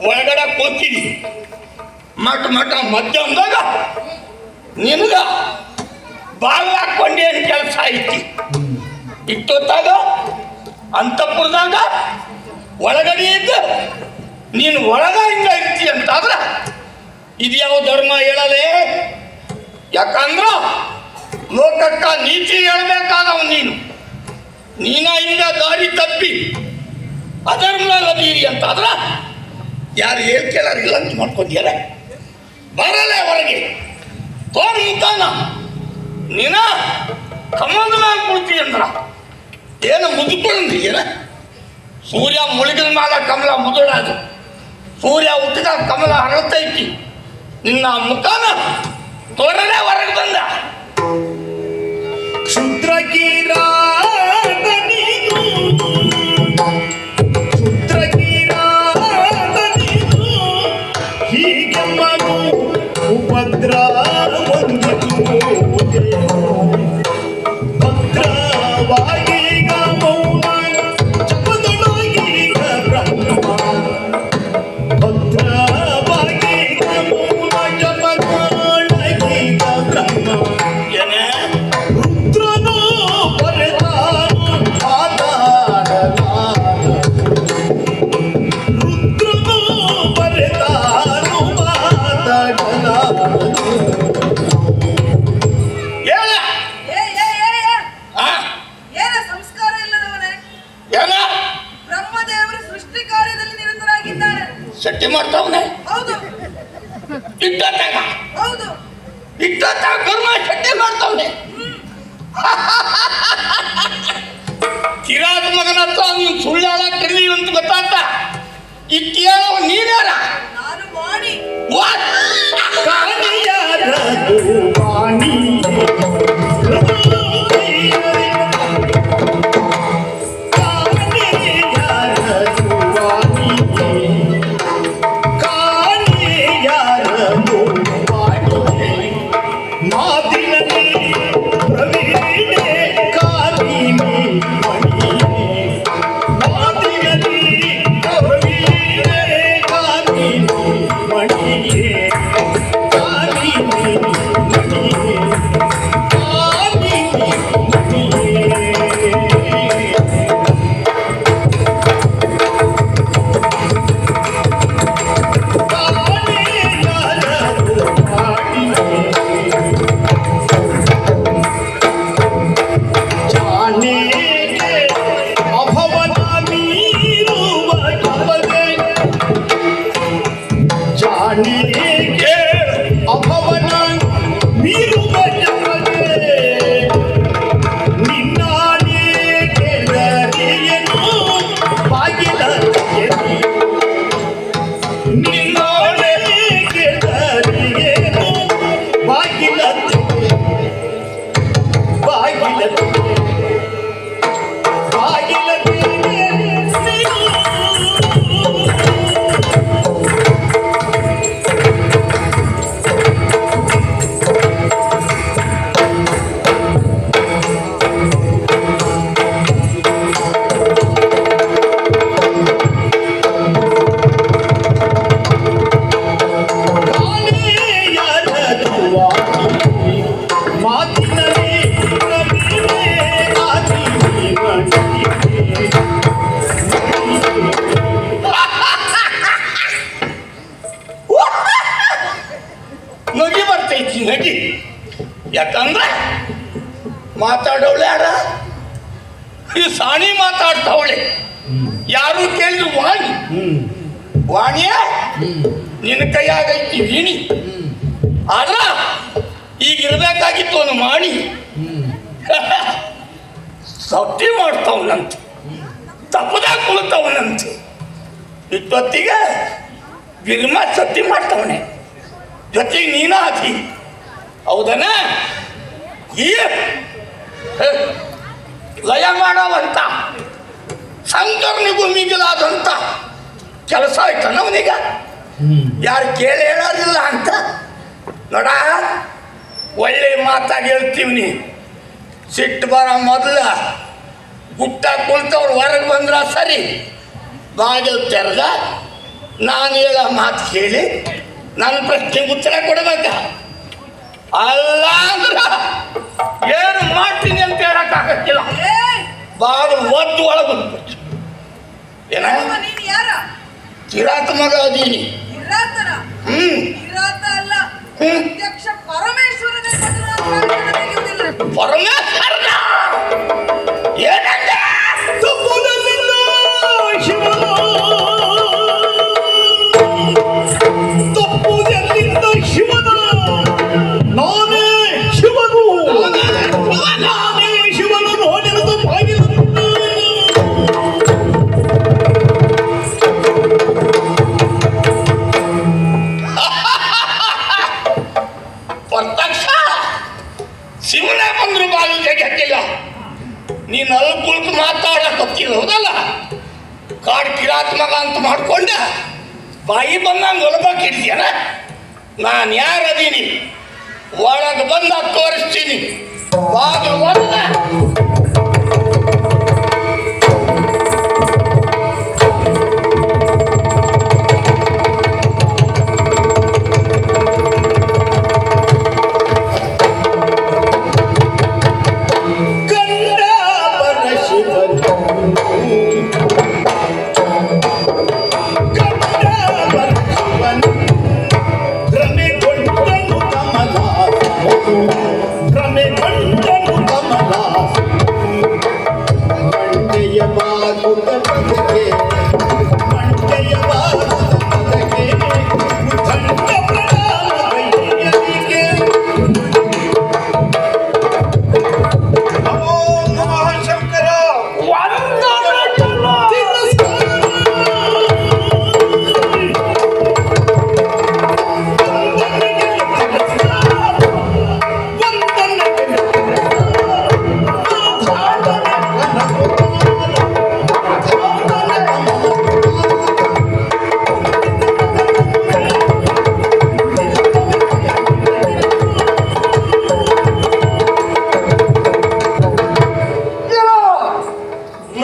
ಒಳಗಡೆ ಕೂತೀನಿ ಮಠ ಮಠ ಮಧ್ಯಾಹ್ನದಾಗ ನಿನಗ ಬಾಗಿಲು ಹಾಕೊಂಡೇನು ಕೆಲಸ ಐತಿ? ಇಟ್ಟೊತ್ತಾಗ ಅಂತಃಪುರದಾಗ ಒಳಗಡೆ ಇದ್ದ ನೀನು ಒಳಗ ಹಿಂಗ ಇರ್ತಿ ಅಂತಾದ್ರ ಇದು ಯಾವ ಧರ್ಮ ಹೇಳಲೇ? ಯಾಕಂದ್ರ ಲೋಕಕ್ಕ ನೀತಿ ಹೇಳ್ಬೇಕಾದವ್ ನೀನ ಹಿಂಗ ದಾರಿ ತಪ್ಪಿ ಅಧರ್ಮದಾಗ ಅದೀರಿ ಅಂತಾದ್ರ ಯಾರು ಹೇಳ್ಕೇಳಾರಿಲ್ಲ ಅಂತ ಮಾಡ್ಕೊಂಡಿಯಾರ. ಬರಲ್ಲ ಹೊರಗೆ ತೋರ್ ಮುಖಾನ ನೀನ ಕಮಲದ ಮ್ಯಾಲ ಕುಡ್ತಿ ಅಂದ್ರ ಏನು ಮುದುಕೊಂಡ್ರಿ ಏನ? ಸೂರ್ಯ ಮುಳುಗಿದ ಮ್ಯಾಲ ಕಮಲ ಮುದುಳಾದು, ಸೂರ್ಯ ಹುಟ್ಟಿದಾಗ ಕಮಲ ಹರಳ್ತೈತಿ. ನಿನ್ನ ಮುಖಾನ ತೋರಲೇ ಹೊರಗೆ ಬಂದ ಕ್ಷುದ್ರಗೀರ ಭದ್ರವಾಗೀಗ ಮೌನ ಜಪದೊಳಗೀಗ ಬ್ರಹ್ಮ ಭದ್ರವಾಗೀಗ ಮೌನ ಜಪದೊಳಗೀಗ ಬ್ರಹ್ಮ ಶೆಟ್ಟಿ ಮಾಡ್ತಾವನೆ ಹೌದು ಇಟ್ಟತ್ತಾಗ ಹೌದು ಕರ್ಮ ಶೆಟ್ಟಿ ಮಾಡ್ತಾವನೆ ಕಿರಾದ ಮಗನ ಹತ್ರ ಅವ್ನು ಸುಳ್ಳಾಳ ಕರೀಲಿ ಅಂತ ಗೊತ್ತಾಗ್ತ ಇಟ್ಟಿಯಾಳ ನೀನ್ಯಾರ ನಾನು ವಾಣಿ ನಗಿ ಬರ್ತೈತಿ ನಗಿ ಯಾಕಂದ್ರೆ ಮಾತಾಡೋಳೆ ಯಾರ ಈ ಸಾಣಿ ಮಾತಾಡ್ತಾವಳೆ ಯಾರು ಕೇಳಿದ್ರು ವಾಣಿ ವಾಣಿಯ ನಿನ್ನ ಕೈಯಾಗೈತಿ ವೀಣಿ ಆದ್ರ ಈಗ ಇರ್ಬೇಕಾಗಿತ್ತು ಅವನು ಮಾಣಿ ಸಟ್ಟಿ ಮಾಡ್ತಾವನಂತೆ ತಪ್ಪದಾಗ ಕುಳಿತವನಂತೆ ಇಷ್ಟೊತ್ತಿಗೆ ಗಿರ್ಮ ಸಟ್ಟಿ ಮಾಡ್ತಾವನೆ ಜೊತೆಗೆ ನೀನ ಹಾಕಿ ಹೌದನ ಈ ಲಯ ಮಾಡೋವಂತ ಶಂಕರ್ನಿಗೂ ಮಿಗಿಲಾದಂತ ಕೆಲಸ ಆಯ್ತಾನ ಅವನೀಗ ಯಾರು ಕೇಳಿ ಹೇಳೋದಿಲ್ಲ ಅಂತ ನೋಡ ಒಳ್ಳೆ ಮಾತಾಗಿ ಹೇಳ್ತೀವಿ ನೀ ಸಿಟ್ಟು ಬರೋ ಮೊದಲ ಗುಟ್ಟ ಕುಳಿತವ್ರು ಹೊರಗೆ ಬಂದ್ರ ಸರಿ ಬಾಗಿಲು ತೆರೆದ ನಾನು ಹೇಳೋ ಮಾತು ಕೇಳಿ ನನ್ನ ಪ್ರಶ್ನೆಗೆ ಉತ್ತರ ಕೊಡ್ಬೇಕ ಅಲ್ಲ ಅಂದ್ರ ಏನು ಮಾಡ್ತೀನಿ ಅಂತ ಹೇಳಕ್ಕಾಗತ್ತಿಲ್ಲ ಬಾಗಿಲು ಒದ್ದು ಒಳಗೆ ಬಂದ್ಬಿಟ್ಟು ಏನ ನೀನು ಯಾರ ಕಿರಾತ ಮಗ ಅದೀನಿ ಕಿರಾತನ ಕಿರಾತ ಅಲ್ಲ ಅಧ್ಯಕ್ಷ ಪರಮೇಶ್ವರನೇ ಪರಮೇಶ್ವರನ ಏನಂದ ತಪ್ಪುವುದರಿಂದ ಶಿವನು ತಪ್ಪುವುದರಿಂದ ಶಿವನು ನಾನೇ ಶಿವನು ನಾನೇ ಶಿವನು ನೋಡಿರುವುದು ಬಾಗಿಲು ಪ್ರತ್ಯಕ್ಷ ಶಿವನೇ ಬಂದ್ರು ಬಾಗಿಲು ತೆಗಿಯಕ್ಕಿಲ್ಲ ನೀನು ಅಲ್ಲಿ ಕುಳಿತು ಮಾತಾಡಕ್ಕಿಲ್ಲ ಹೌದಲ್ಲ ಕಾಡು ಕಿರಾತ ಮಗ ಅಂತ ಮಾಡ್ಕೊಂಡೆ ಬಾಯಿ ಬಂದಂಗೆ ಒಳಬೇಕಿಡ್ತೀಯನ ನಾನು ಯಾರದೀನಿ ಒಳಗೆ ಬಂದಾಗ ತೋರಿಸ್ತೀನಿ ಬಾಗಿಲು ಒಳಗ ಭ್ರಮೆ ಗಂಟನು ಕಮಲ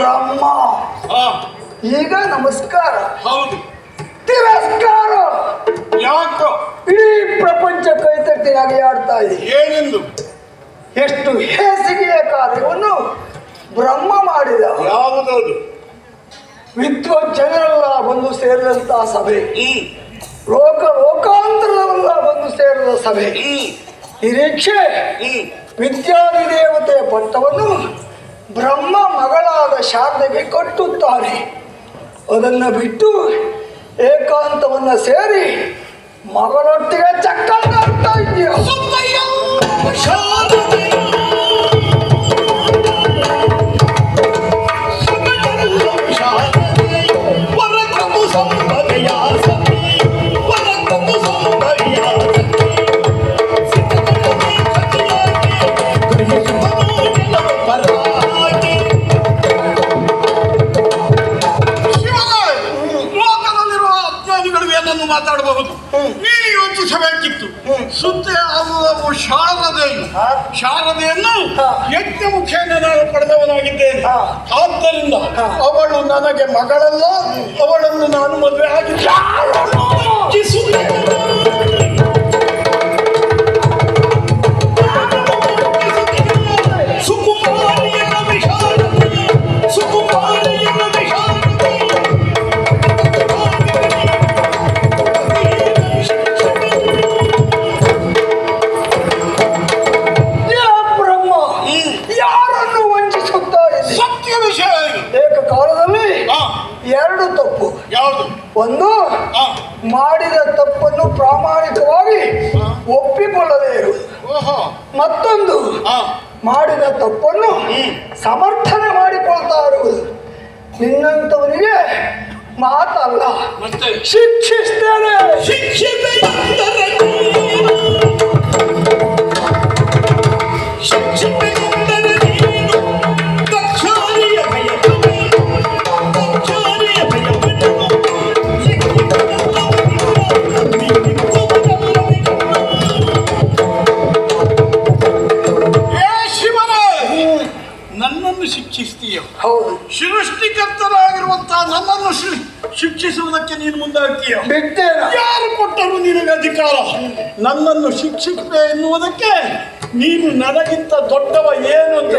ಬ್ರಹ್ಮ. ಹಾ ಈಗ ನಮಸ್ಕಾರ. ಹೌದು. ತಿರಸ್ಕಾರ. ಯಾಕೋ ಇಡೀ ಪ್ರಪಂಚ ಕೈತಟ್ಟಿ ನಗೆಯಾಡ್ತಾ ಇದೆ. ಏನೆಂದು? ಎಷ್ಟು ಹೇಸಿಗೆಯ ಕಾರ್ಯವನ್ನು ಬ್ರಹ್ಮ ಮಾಡಿದ. ಯಾವುದದು? ವಿದ್ವಜ್ಜನರೆಲ್ಲ ಬಂದು ಸೇರಿದಂತಹ ಸಭೆ, ಲೋಕಾಂತರವೆಲ್ಲ ಬಂದು ಸೇರಿದ ಸಭೆ, ನಿರೀಕ್ಷೆ ವಿದ್ಯಾದಿ ದೇವತೆಯ ಪಟ್ಟವನ್ನು ಬ್ರಹ್ಮ ಮಗಳಾದ ಶಾರದೆಗೆ ಕಟ್ಟುತ್ತಾನೆ. ಅದನ್ನು ಬಿಟ್ಟು ಏಕಾಂತವನ್ನ ಸೇರಿ ಮಗಳೊಟ್ಟಿಗೆ ಚಕ್ಕಂತ ಇದೆಯೋ? ಮಾತಾಡಬಹುದು. ನೀನು ಯೋಚಿಸಬೇಕಿತ್ತು. ಸುದ್ದಿ ಆಗುವ ಶಾರದೆಯನ್ನು ಯಜ್ಞ ಮುಖೇನ ನಾನು ಪಡೆದವನಾಗಿದ್ದೇನೆ. ಆದ್ದರಿಂದ ಅವಳು ನನಗೆ ಮಗಳಲ್ಲ, ಅವಳನ್ನು ನಾನು ಮದುವೆ ಆಗಿದ್ದೆ. ಎರಡು ತಪ್ಪು. ಯಾವುದು? ಒಂದು, ಮಾಡಿದ ತಪ್ಪನ್ನು ಪ್ರಾಮಾಣಿಕವಾಗಿ ಒಪ್ಪಿಕೊಳ್ಳದೇ ಇರುವುದು. ಮತ್ತೊಂದು, ಮಾಡಿದ ತಪ್ಪನ್ನು ಸಮರ್ಥನೆ ಮಾಡಿಕೊಳ್ತಾ ಇರುವುದು. ನಿನ್ನಂತವನಿಗೆ ಮಾತಲ್ಲ, ಶಿಕ್ಷಿಸ್ತೇನೆ. ಶಿಕ್ಷಿಸ್ತೀಯ? ಹೌದು. ಸೃಷ್ಟಿಕರ್ತರಾಗಿರುವಂತಹ ನನ್ನನ್ನು ಶಿಕ್ಷಿಸುವುದಕ್ಕೆ ನೀನು ಮುಂದಾಗ್ತೀಯ? ಯಾರು ಕೊಟ್ಟರು ನಿನಗೆ ಅಧಿಕಾರ? ನನ್ನನ್ನು ಶಿಕ್ಷಿಸದೆ ಎನ್ನುವುದಕ್ಕೆ ನೀನು ನನಗಿಂತ ದೊಡ್ಡವ ಏನು ಅಂತ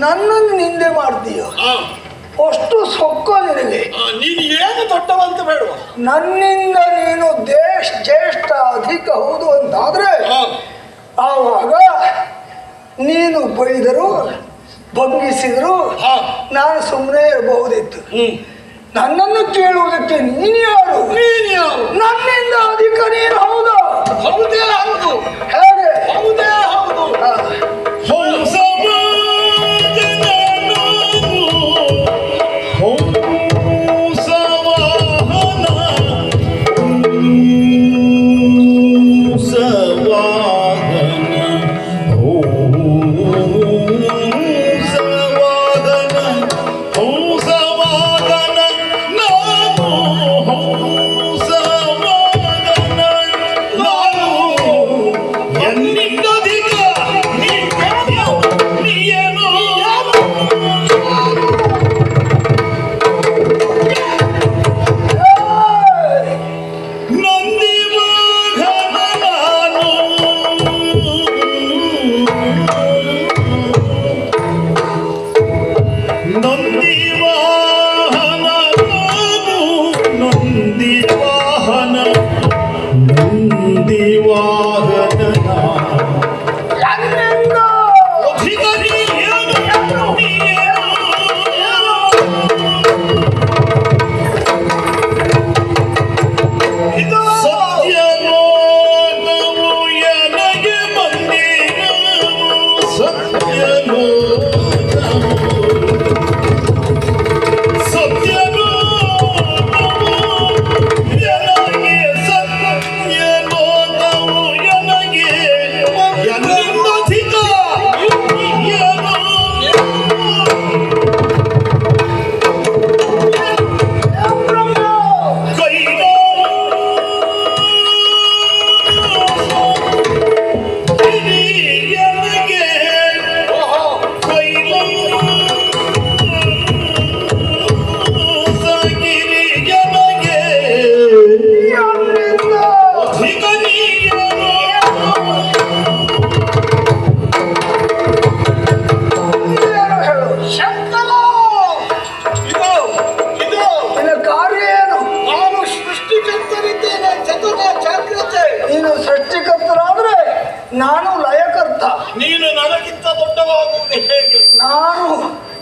ನನ್ನನ್ನು ನಿಂದೆ ಮಾಡ್ತೀಯ. ಅಷ್ಟು ಸೊಕ್ಕ ನಿನಗೆ. ನೀನು ಏನು ದೊಡ್ಡವಂತ ಬೇಡುವ? ನನ್ನಿಂದ ನೀನು ಜ್ಯೇಷ್ಠ ಅಧಿಕ ಹೌದು ಅಂತಾದ್ರೆ ಆವಾಗ ನೀನು ಬೈದರು ಭಂಗಿಸಿದ್ರು ನಾನು ಸುಮ್ಮನೆ ಇರಬಹುದಿತ್ತು. ನನ್ನನ್ನು ಕೇಳುವುದಕ್ಕೆ ನೀನು ಯಾರು? ನನ್ನಿಂದ ಅಧಿಕ ನೀನು ಹೌದಾ? ಹೌದೇ ಹೌದು. ಹೇಗೆ? ಹೌದೇ ಹೌದು. ಹಂಸವಾಹನ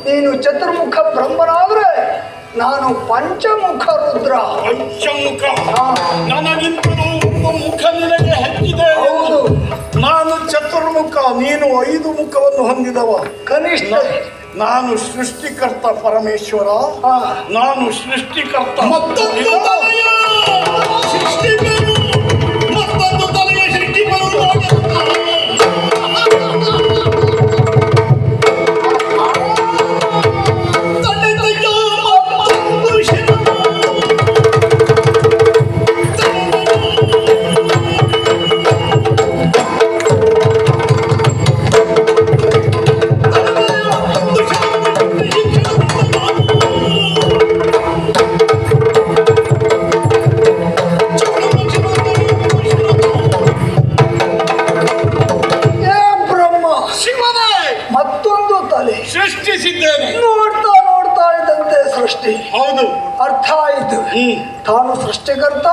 ನೀನು ಚತುರ್ಮುಖ ಬ್ರಹ್ಮನಾದ್ರೆ ನಾನು ಪಂಚಮುಖ ರುದ್ರ. ಪಂಚಮುಖ ಹಾ. ನನಗಿಂತಲೂ ಒಬ್ಬ ಮುಖ ನಿನಗೆ ಹೆಚ್ಚಿದೆ. ಹೌದು, ನಾನು ಚತುರ್ಮುಖ, ನೀನು 5 ಮುಖವನ್ನು ಹೊಂದಿದವ. ಕನಿಷ್ಠ. ನಾನು ಸೃಷ್ಟಿಕರ್ತ ಪರಮೇಶ್ವರ. ಹಾ. ನಾನು ಸೃಷ್ಟಿಕರ್ತ. ಮತ್ತೊಂದು ತಲೆಯ ಸೃಷ್ಟಿಕರು, ಮತ್ತೊಂದು ತಲೆಯ ಸೃಷ್ಟಿಕರು ತಂದೆಯ ಮತ್ತೊಂದು ಶಿವ. ಏ ಬ್ರಹ್ಮ, ಶಿವನೇ ಮತ್ತೊಂದು ತಲೆ. ಸೃಷ್ಟಿಸಿದ್ದೇನೆ. ನೋಡ್ತಾ ನೋಡ್ತಾ ಇದ್ದಂತೆ ಸೃಷ್ಟಿ ಹೌದು. ಅರ್ಥ ಆಯಿತು. ತಾನು ಸೃಷ್ಟಿಕರ್ತ,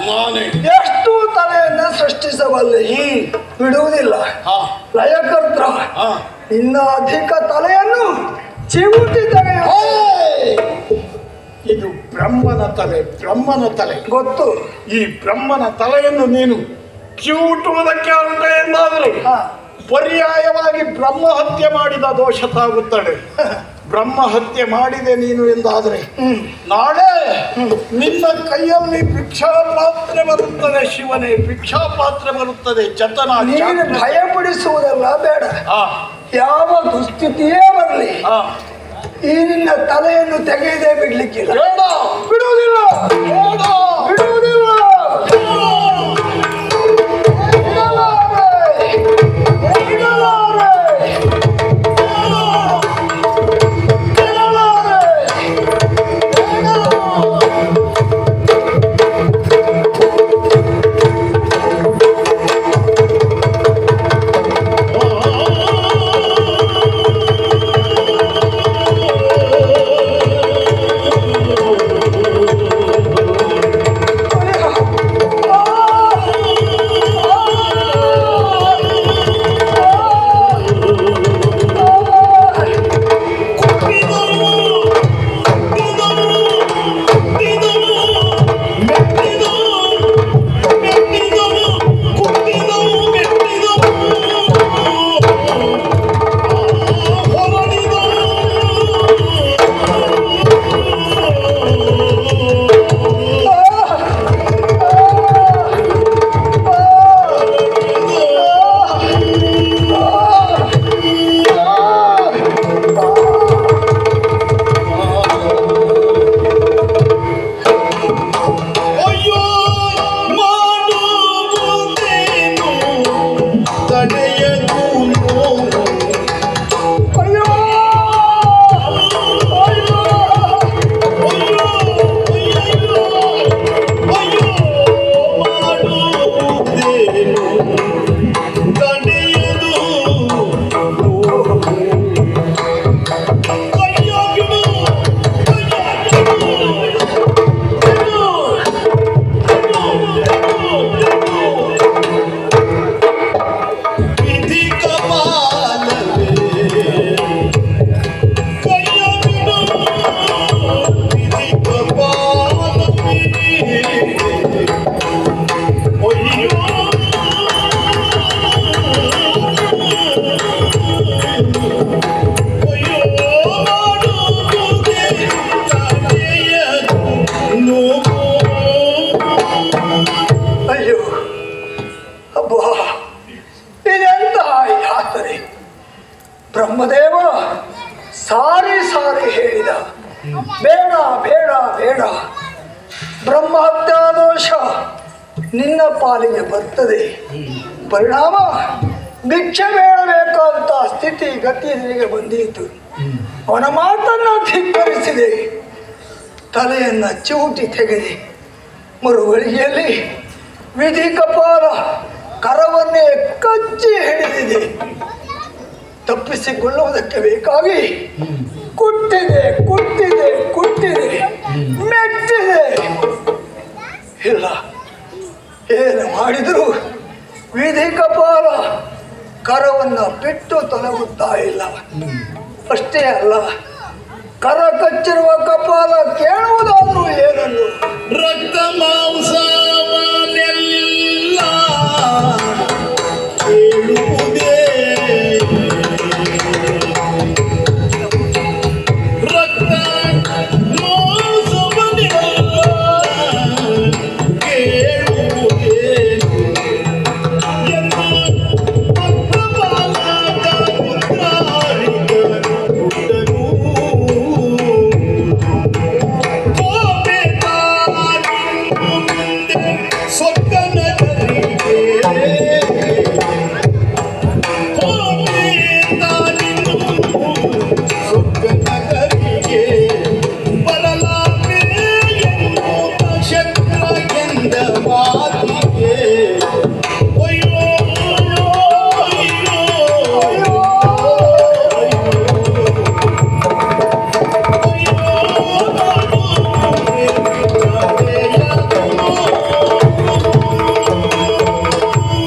ನಾನೇ. ಎಷ್ಟು ತಲೆಯನ್ನ ಸೃಷ್ಟಿಸಬಲ್ಲೆ, ಬಿಡುವುದಿಲ್ಲ. ಹಾ. ಲಯಕರ್ತ, ಹಾ. ಇನ್ನ ಅಧಿಕ ತಲೆಯನ್ನು ಚಿವುಟಿ ತೆಗೆಯ. ಇದು ಬ್ರಹ್ಮನ ತಲೆ, ಬ್ರಹ್ಮನ ತಲೆ. ಗೊತ್ತು. ಈ ಬ್ರಹ್ಮನ ತಲೆಯನ್ನು ನೀನು ಕಿವುಟುವುದಕ್ಕೆ ಹೊರಟ ಎಂದಾದರೂ ಹಾ. ಪರ್ಯಾಯವಾಗಿ ಬ್ರಹ್ಮ ಹತ್ಯೆ ಮಾಡಿದ ದೋಷ ತಾಗುತ್ತದೆ. ಬ್ರಹ್ಮ ಹತ್ಯೆ ಮಾಡಿದೆ ನೀನು ಎಂದಾದರೆ ನಾಳೆ ನಿನ್ನ ಕೈಯಲ್ಲಿ ಭಿಕ್ಷಾ ಪಾತ್ರೆ ಬರುತ್ತದೆ. ಶಿವನೇ, ಭಿಕ್ಷಾ ಪಾತ್ರೆ ಬರುತ್ತದೆ. ಜತನ ನೀನು ಭಯಪಡಿಸುವುದಲ್ಲ ಬೇಡ. ಹಾ. ಯಾವ ದುಸ್ಥಿತಿಯೇ ಬರಲಿ, ಹಾ. ಈ ನಿನ್ನ ತಲೆಯನ್ನು ತೆಗೆಯದೇ ಬಿಡ್ಲಿಕ್ಕಿಲ್ಲ. ಬೇಡ, ಬಿಡುವುದಿಲ್ಲ, ಬೇಡ. ಬಿಡುವುದಿಲ್ಲ. ಬ್ರಹ್ಮದೇವ ಸಾರಿ ಸಾರಿ ಹೇಳಿದ, ಬೇಡ ಬೇಡ ಬೇಡ, ಬ್ರಹ್ಮಹತ್ಯಾ ದೋಷ ನಿನ್ನ ಪಾಲಿಗೆ ಬರ್ತದೆ. ಪರಿಣಾಮ ಭಿಕ್ಷೆ ಬೇಡಬೇಕಾದಂತ ಸ್ಥಿತಿ ಗತಿ ನಿನಗೆ ಬಂದಿತ್ತು. ಅವನ ಮಾತನ್ನು ಧಿಕ್ಕರಿಸಿದೆ, ತಲೆಯನ್ನ ಚಿವುಟಿ ತೆಗೆದೆ. ಮರುಗಳಿಗೆಯಲ್ಲಿ ವಿಧಿ ಕಪಾಲ ಕರವನ್ನೇ ಕಚ್ಚಿ ಹಿಡಿದಿದೆ. ತಪ್ಪಿಸಿಕೊಳ್ಳುವುದಕ್ಕೆ ಬೇಕಾಗಿ ಕುಟ್ಟಿದೆ ಕುಟ್ಟಿದೆ ಕುಟ್ಟಿದೆ, ಮೆಟ್ಟಿದೆ. ಇಲ್ಲ, ಏನು ಮಾಡಿದ್ರು ವಿಧಿ ಕಪಾಲ ಕರವನ್ನ ಬಿಟ್ಟು ತೊಲಗುತ್ತಾ ಇಲ್ಲ. ಅಷ್ಟೇ ಅಲ್ಲ, ಕರ ಕಚ್ಚಿರುವ ಕಪಾಲ ಕೇಳುವುದಾದರೂ ಏನನ್ನು? ರಕ್ತ ಮಾಂಸವನ್ನೆಲ್ಲ ಕೇಳುವುದೇ, ರಕ್ತ ಮಾಂಸವನ್ನೆಲ್ಲ ಕೇಳುವುದೇ ಎನ್ನ ಭಕ್ತಪಾಲಕ ಪುತ್ರಾರಿಕ ಹುಟ್ಟನು.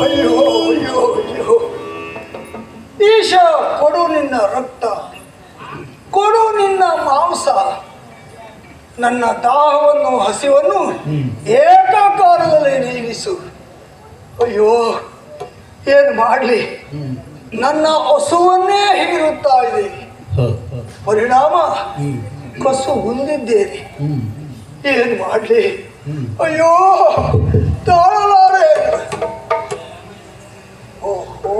ಅಯ್ಯೋ ಅಯ್ಯೋ ಅಯ್ಯೋ! ಈಶ, ಕೊಡು ನಿನ್ನ ರಕ್ತ, ಕೊಡು ನಿನ್ನ ಮಾಂಸ, ನನ್ನ ದಾಹವನ್ನು ಹಸಿವನ್ನು ಏಕಕಾಲದಲ್ಲಿ ನೀಗಿಸು. ಅಯ್ಯೋ, ಏನು ಮಾಡಲಿ, ನನ್ನ ಹಸುವನ್ನೇ ಹೀರುತ್ತಾ ಇದೆ. ಪರಿಣಾಮ ಕಸು ಹೊಂದಿದ್ದೇನೆ. ಏನು ಮಾಡಲಿ? ಅಯ್ಯೋ, ತಾಳಲಾರೆ. ಓಹೋ,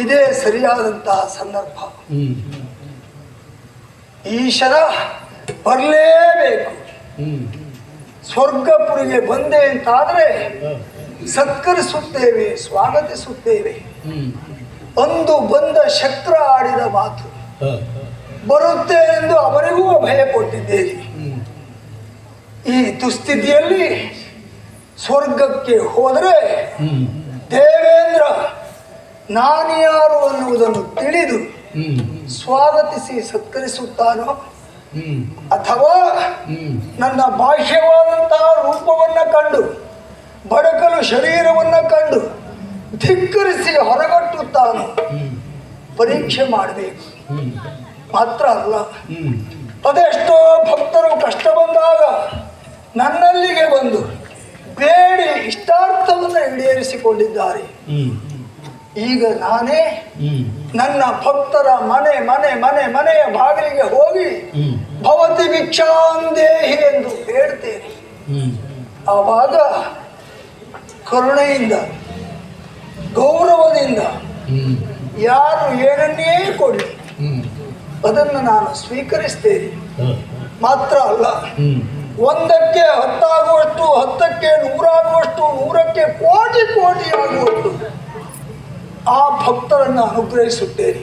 ಇದೇ ಸರಿಯಾದಂತಹ ಸಂದರ್ಭ. ಈಶ್ವರ ಬರಲೇಬೇಕು. ಸ್ವರ್ಗಪುರಿಗೆ ಬಂದೆ ಅಂತಾದ್ರೆ ಸತ್ಕರಿಸುತ್ತೇವೆ, ಸ್ವಾಗತಿಸುತ್ತೇವೆ. ಅಂದು ಬಂದ ಶಕ್ರ ಆಡಿದ ಮಾತು ಬರುತ್ತೇನೆಂದು ಅವರಿಗೂ ಭಯ ಕೊಟ್ಟಿದ್ದೇನೆ. ಈ ದುಸ್ಥಿತಿಯಲ್ಲಿ ಸ್ವರ್ಗಕ್ಕೆ ಹೋದರೆ ದೇವೇಂದ್ರ ನಾನ್ಯಾರು ಅನ್ನುವುದನ್ನು ತಿಳಿದು ಸ್ವಾಗತಿಸಿ ಸತ್ಕರಿಸುತ್ತಾನೋ, ಅಥವಾ ನನ್ನ ಬಾಹ್ಯವಾದಂತಹ ರೂಪವನ್ನ ಕಂಡು ಬಡಕಲು ಶರೀರವನ್ನ ಕಂಡು ಧಿಕ್ಕರಿಸಿ ಹೊರಗಟ್ಟುತ್ತಾನೋ ಪರೀಕ್ಷೆ ಮಾಡಬೇಕು. ಮಾತ್ರ ಅಲ್ಲ, ಅದೆಷ್ಟೋ ಭಕ್ತರು ಕಷ್ಟ ಬಂದಾಗ ನನ್ನಲ್ಲಿಗೆ ಬಂದು ಬೇಡಿ ಇಷ್ಟಾರ್ಥವನ್ನು ಈಡೇರಿಸಿಕೊಂಡಿದ್ದಾರೆ. ಈಗ ನಾನೇ ನನ್ನ ಭಕ್ತರ ಮನೆಯ ಬಾಗಿಲಿಗೆ ಹೋಗಿ ಭವತಿ ಭಿಕ್ಷಾಂದೇಹಿ ಎಂದು ಬೇಡ್ತೇನೆ. ಆವಾಗ ಕರುಣೆಯಿಂದ ಗೌರವದಿಂದ ಯಾರು ಏನನ್ನೇ ಕೊಡಲಿ ಅದನ್ನು ನಾನು ಸ್ವೀಕರಿಸ್ತೇನೆ. ಮಾತ್ರ ಅಲ್ಲ, ಒಂದಕ್ಕೆ ಹತ್ತಾಗುವಷ್ಟು, ಹತ್ತಕ್ಕೆ ನೂರಾಗುವಷ್ಟು, ನೂರಕ್ಕೆ ಕೋಟಿ ಆಗುವಷ್ಟು ಆ ಭಕ್ತರನ್ನು ಅನುಗ್ರಹಿಸುತ್ತೇನೆ.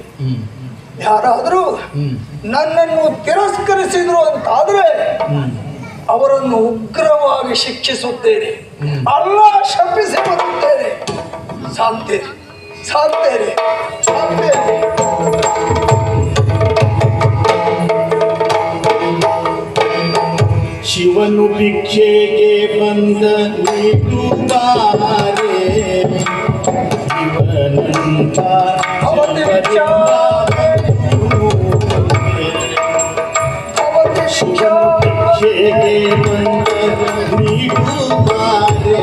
ಯಾರಾದರೂ ನನ್ನನ್ನು ತಿರಸ್ಕರಿಸಿದ್ರು ಅಂತಾದ್ರೆ ಅವರನ್ನು ಉಗ್ರವಾಗಿ ಶಿಕ್ಷಿಸುತ್ತೇನೆ, ಅಲ್ಲ ಶಪಿಸಿ ಬರುತ್ತೇನೆ. ಸಾಕ್ತೇನೆ. ಶಿವನು ಭಿಕ್ಷೆಗೆ ಬಂದ ನೀಡುತ್ತಾರೆ, ಶಿವನಂತ ಶಿವನು ಭಿಕ್ಷೆಗೆ ಬಂದ ನೀಡುತ್ತಾರೆ.